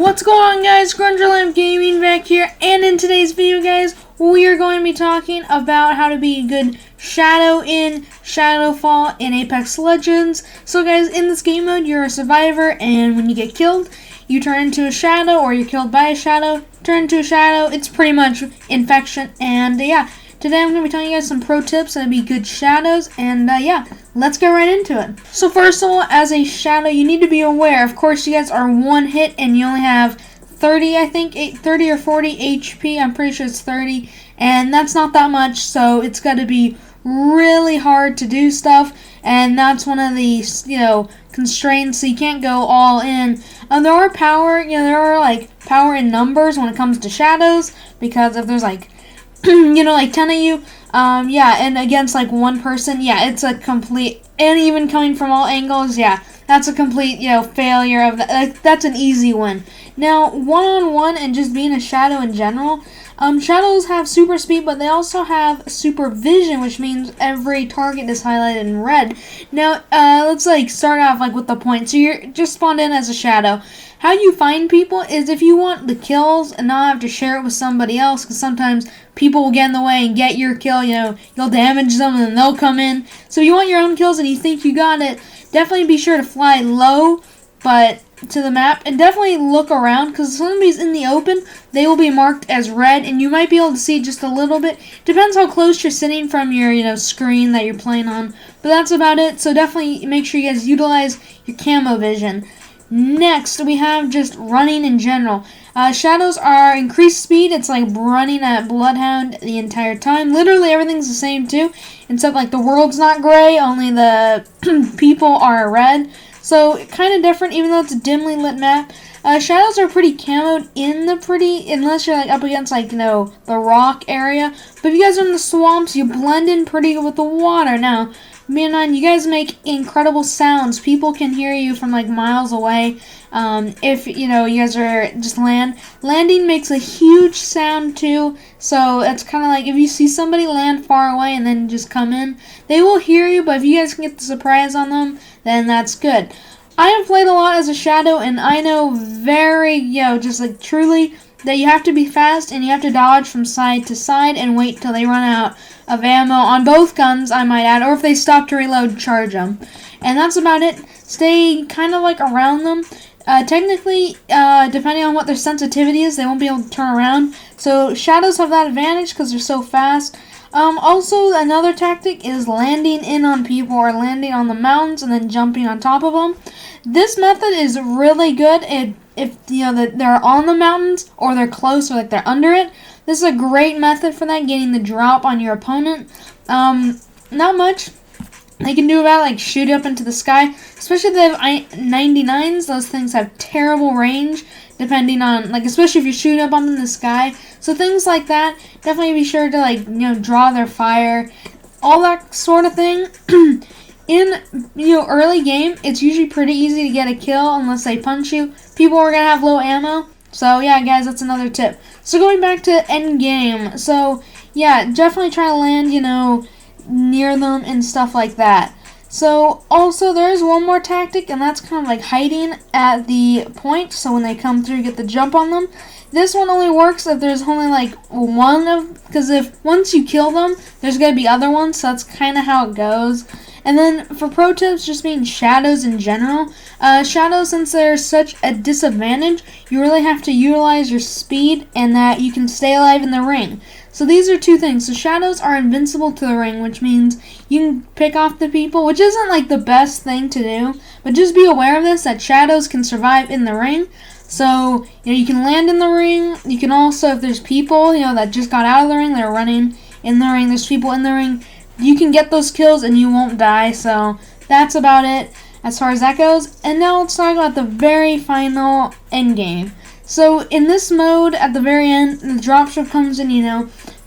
What's going on, guys? Grungerlamp Gaming back here, and in today's video, guys, we are going to be talking about how to be a good shadow in Shadowfall in Apex Legends. So guys, in this game mode, you're a survivor, and when you get killed, you turn into a shadow, or you're killed by a shadow, turn into a shadow. It's pretty much infection, and yeah. Today I'm going to be telling you guys some pro tips on how to be good shadows, and yeah, let's get right into it. So first of all, as a shadow, you need to be aware, of course, you guys are one hit and you only have 30, I think, 30 or 40 HP, I'm pretty sure it's 30, and that's not that much, so it's got to be really hard to do stuff, and that's one of the, constraints, so you can't go all in. There are power, there are, power in numbers when it comes to shadows, because if there's, like 10 of you, yeah, and against, one person, yeah, it's a complete, and even coming from all angles, yeah, that's a complete, failure of that. That's an easy win. Now, one-on-one and just being a shadow in general, shadows have super speed, but they also have super vision, which means every target is highlighted in red. Now, let's, start off, with the point. So you're just spawned in as a shadow. How you find people is if you want the kills and not have to share it with somebody else, because sometimes people will get in the way and get your kill, you'll damage them and then they'll come in. So if you want your own kills and you think you got it, definitely be sure to fly low, but to the map, and definitely look around, because if somebody's in the open, they will be marked as red, and you might be able to see just a little bit. Depends how close you're sitting from your, screen that you're playing on, but that's about it. So definitely make sure you guys utilize your camo vision. Next, we have just running in general. Shadows are increased speed. It's like running at Bloodhound the entire time. Literally everything's the same too, except the world's not gray, only the people are red. So kind of different, even though it's a dimly lit map. Shadows are pretty camoed in the unless you're up against the rock area. But if you guys are in the swamps, you blend in pretty good with the water. Now, man, you guys make incredible sounds. People can hear you from miles away. If you guys are just landing makes a huge sound too. So it's kind of if you see somebody land far away and then just come in, they will hear you. But if you guys can get the surprise on them, then that's good. I have played a lot as a shadow, and I know very truly that you have to be fast and you have to dodge from side to side and wait till they run out of ammo on both guns, I might add, or if they stop to reload, charge them. And that's about it. Stay kind of around them. Technically, depending on what their sensitivity is, they won't be able to turn around. So shadows have that advantage because they're so fast. Also, another tactic is landing in on people or landing on the mountains and then jumping on top of them. This method is really good if they're on the mountains or they're close or they're under it. This is a great method for that, getting the drop on your opponent. Not much they can do about shoot up into the sky, especially if they have 99s. Those things have terrible range, depending on especially if you're shooting up in the sky. So things like that, definitely be sure to draw their fire, all that sort of thing. In early game, it's usually pretty easy to get a kill unless they punch you. People are gonna have low ammo. So yeah, guys, that's another tip. So going back to end game, so yeah, definitely try to land near them and stuff like that. So also there's one more tactic, and that's kind of hiding at the point, so when they come through, you get the jump on them. This one only works if there's only one of, because if once you kill them, there's gonna be other ones, so that's kind of how it goes. And then for pro tips, just being shadows in general. Shadows, since they're such a disadvantage, you really have to utilize your speed and that you can stay alive in the ring. So these are two things. So shadows are invincible to the ring, which means you can pick off the people, which isn't the best thing to do. But just be aware of this, that shadows can survive in the ring. So, you can land in the ring. You can also, if there's people, that just got out of the ring, they're running in the ring, there's people in the ring, you can get those kills and you won't die. So that's about it as far as that goes. And now let's talk about the very final end game. So in this mode, at the very end, the dropship comes in,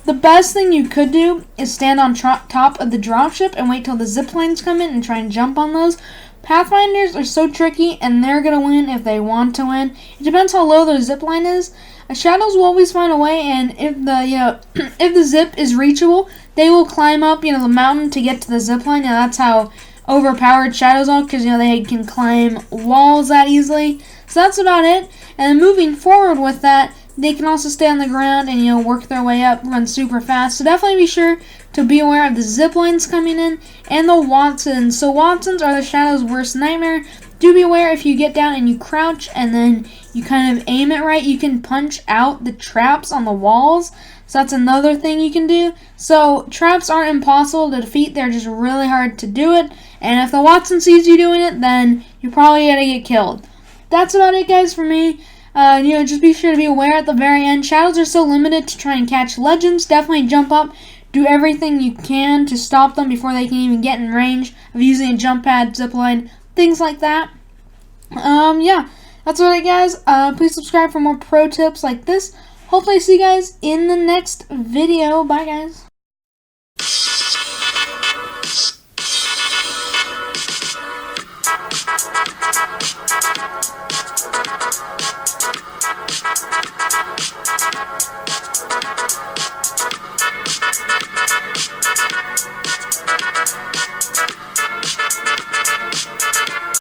the best thing you could do is stand on top of the dropship and wait till the zip lines come in and try and jump on those. Pathfinders are so tricky, and they're going to win if they want to win. It depends how low their zip line is. Shadows will always find a way, and if the if the zip is reachable, they will climb up the mountain to get to the zip line. Now that's how overpowered shadows on because, you know, they can climb walls that easily. So that's about it. And then moving forward with that, they can also stay on the ground and, you know, work their way up, run super fast. So definitely be sure to be aware of the zip lines coming in and the Watsons. So Watsons are the Shadow's worst nightmare. Do be aware if you get down and you crouch and then you kind of aim it right, you can punch out the traps on the walls. So that's another thing you can do. So traps aren't impossible to defeat, they're just really hard to do it. And if the Watson sees you doing it, then you're probably going to get killed. That's about it, guys, for me. You know, just be sure to be aware at the very end. Shadows are so limited to try and catch legends. Definitely jump up. Do everything you can to stop them before they can even get in range of using a jump pad, zipline, things like that. Yeah, that's about it, guys. Please subscribe for more pro tips like this. Hopefully I see you guys in the next video. Bye, guys.